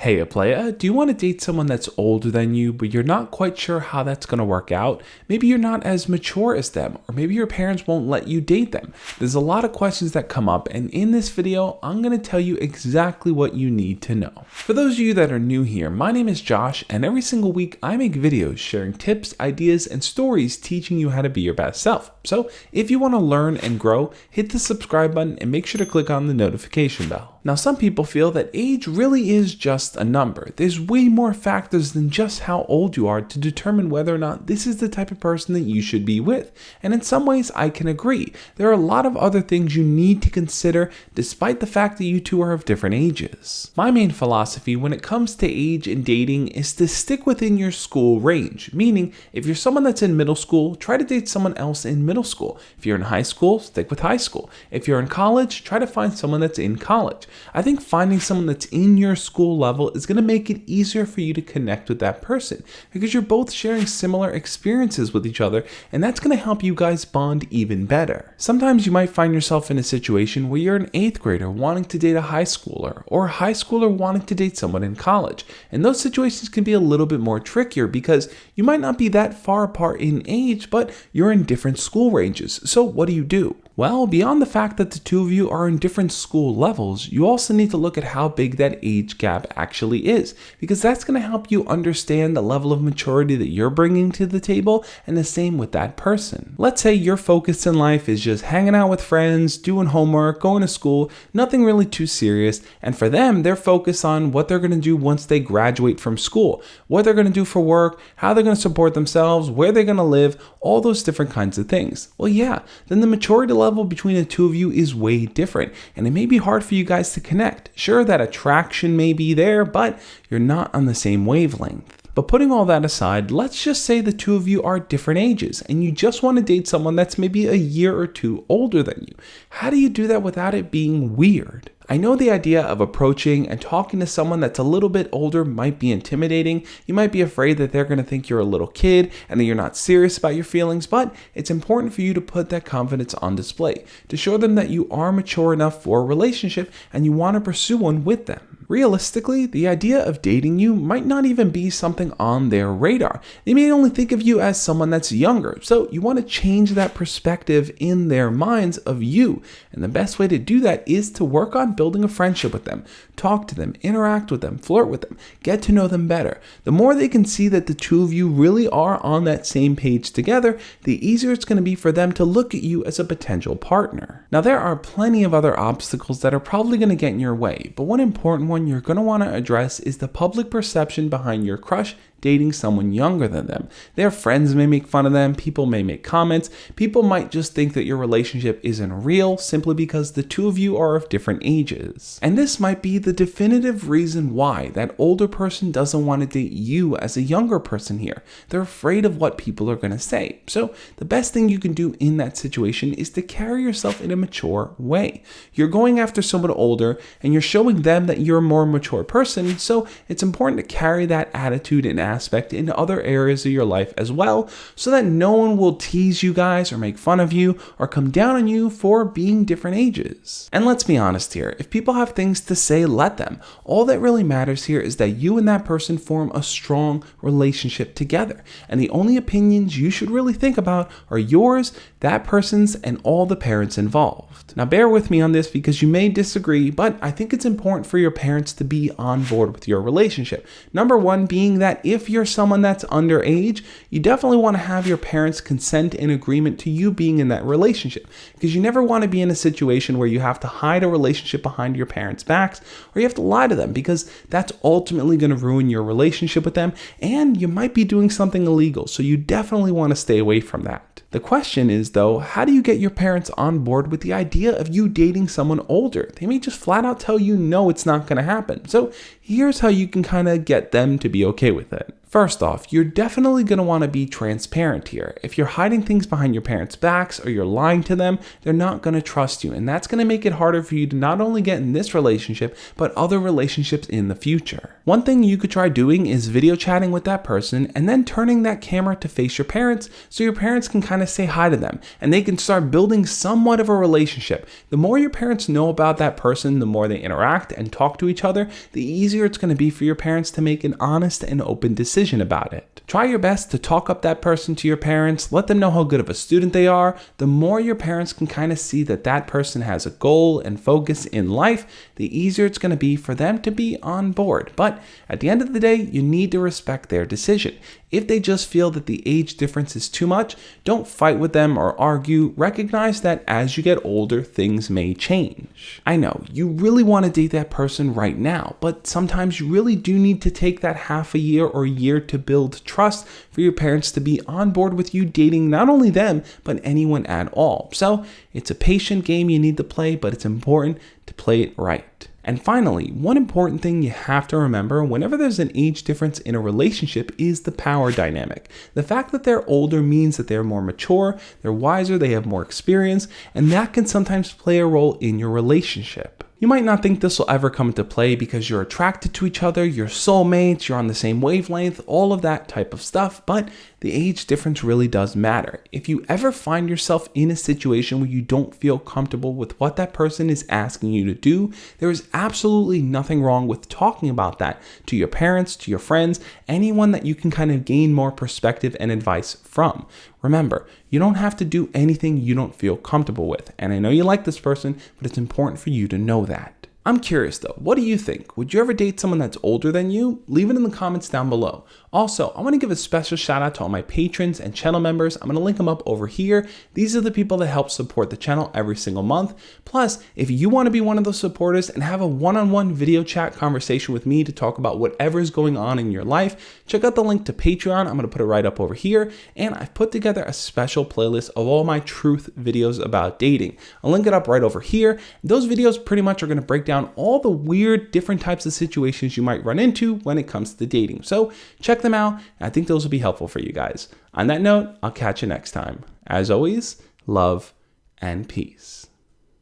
Hey, playa, do you want to date someone that's older than you, but you're not quite sure how that's going to work out? Maybe you're not as mature as them, or maybe your parents won't let you date them. There's a lot of questions that come up, and in this video, I'm going to tell you exactly what you need to know. For those of you that are new here, my name is Josh, and every single week I make videos sharing tips, ideas, and stories teaching you how to be your best self. So if you want to learn and grow, hit the subscribe button and make sure to click on the notification bell. Now, some people feel that age really is just a number. There's way more factors than just how old you are to determine whether or not this is the type of person that you should be with. And in some ways, I can agree. There are a lot of other things you need to consider despite the fact that you two are of different ages. My main philosophy when it comes to age and dating is to stick within your school range, meaning if you're someone that's in middle school, try to date someone else in middle school. If you're in high school, stick with high school. If you're in college, try to find someone that's in college. I think finding someone that's in your school level is going to make it easier for you to connect with that person because you're both sharing similar experiences with each other, and that's going to help you guys bond even better. Sometimes you might find yourself in a situation where you're an 8th grader wanting to date a high schooler or a high schooler wanting to date someone in college, and those situations can be a little bit more trickier because you might not be that far apart in age, but you're in different school ranges. So what do? Well, beyond the fact that the two of you are in different school levels, you also need to look at how big that age gap actually is, because that's going to help you understand the level of maturity that you're bringing to the table, and the same with that person. Let's say your focus in life is just hanging out with friends, doing homework, going to school, nothing really too serious, and for them, they're focused on what they're going to do once they graduate from school, what they're going to do for work, how they're going to support themselves, where they're going to live, all those different kinds of things. Well, yeah, then the maturity level between the two of you is way different, and it may be hard for you guys to connect. Sure, that attraction may be there, but you're not on the same wavelength. But putting all that aside, let's just say the two of you are different ages and you just want to date someone that's maybe a year or two older than you. How do you do that without it being weird? I know the idea of approaching and talking to someone that's a little bit older might be intimidating. You might be afraid that they're going to think you're a little kid and that you're not serious about your feelings, but it's important for you to put that confidence on display, to show them that you are mature enough for a relationship and you want to pursue one with them. Realistically, the idea of dating you might not even be something on their radar. They may only think of you as someone that's younger, so you want to change that perspective in their minds of you. And the best way to do that is to work on building a friendship with them, talk to them, interact with them, flirt with them, get to know them better. The more they can see that the two of you really are on that same page together, the easier it's going to be for them to look at you as a potential partner. Now, there are plenty of other obstacles that are probably going to get in your way, but one important one you're going to want to address is the public perception behind your crush dating someone younger than them. Their friends may make fun of them, people may make comments, people might just think that your relationship isn't real simply because the two of you are of different ages. And this might be the definitive reason why that older person doesn't want to date you as a younger person here. They're afraid of what people are going to say. So the best thing you can do in that situation is to carry yourself in a mature way. You're going after someone older and you're showing them that you're a more mature person, so it's important to carry that attitude and aspect in other areas of your life as well, so that no one will tease you guys or make fun of you or come down on you for being different ages. And let's be honest here, if people have things to say, let them. All that really matters here is that you and that person form a strong relationship together, and the only opinions you should really think about are yours, that person's, and all the parents involved. Now bear with me on this because you may disagree, but I think it's important for your parents to be on board with your relationship. Number one being that if you're someone that's underage, you definitely want to have your parents' consent and agreement to you being in that relationship, because you never want to be in a situation where you have to hide a relationship behind your parents' backs or you have to lie to them, because that's ultimately going to ruin your relationship with them and you might be doing something illegal. So you definitely want to stay away from that. The question is, though, how do you get your parents on board with the idea of you dating someone older? They may just flat out tell you no, it's not going to happen. So here's how you can kind of get them to be okay with it. First off, you're definitely going to want to be transparent here. If you're hiding things behind your parents' backs or you're lying to them, they're not going to trust you. And that's going to make it harder for you to not only get in this relationship, but other relationships in the future. One thing you could try doing is video chatting with that person and then turning that camera to face your parents so your parents can kind of say hi to them and they can start building somewhat of a relationship. The more your parents know about that person, the more they interact and talk to each other, the easier it's going to be for your parents to make an honest and open decision about it. Try your best to talk up that person to your parents, let them know how good of a student they are. The more your parents can kind of see that that person has a goal and focus in life, the easier it's going to be for them to be on board. But at the end of the day, you need to respect their decision. If they just feel that the age difference is too much, don't fight with them or argue. Recognize that as you get older, things may change. I know, you really want to date that person right now, but sometimes you really do need to take that half a year or year to build trust for your parents to be on board with you dating not only them, but anyone at all. So it's a patient game you need to play, but it's important to play it right. And finally, one important thing you have to remember whenever there's an age difference in a relationship is the power dynamic. The fact that they're older means that they're more mature, they're wiser, they have more experience, and that can sometimes play a role in your relationship. You might not think this will ever come into play because you're attracted to each other, you're soulmates, you're on the same wavelength, all of that type of stuff, but the age difference really does matter. If you ever find yourself in a situation where you don't feel comfortable with what that person is asking you to do, there is absolutely nothing wrong with talking about that to your parents, to your friends, anyone that you can kind of gain more perspective and advice from. Remember, you don't have to do anything you don't feel comfortable with. And I know you like this person, but it's important for you to know that. I'm curious though, what do you think? Would you ever date someone that's older than you? Leave it in the comments down below. Also, I want to give a special shout out to all my patrons and channel members. I'm going to link them up over here. These are the people that help support the channel every single month. Plus, if you want to be one of those supporters and have a one-on-one video chat conversation with me to talk about whatever is going on in your life, check out the link to Patreon. I'm going to put it right up over here. And I've put together a special playlist of all my truth videos about dating. I'll link it up right over here. Those videos pretty much are going to break down all the weird different types of situations you might run into when it comes to dating. So check them out. I think those will be helpful for you guys. On that note, I'll catch you next time. As always, love and peace.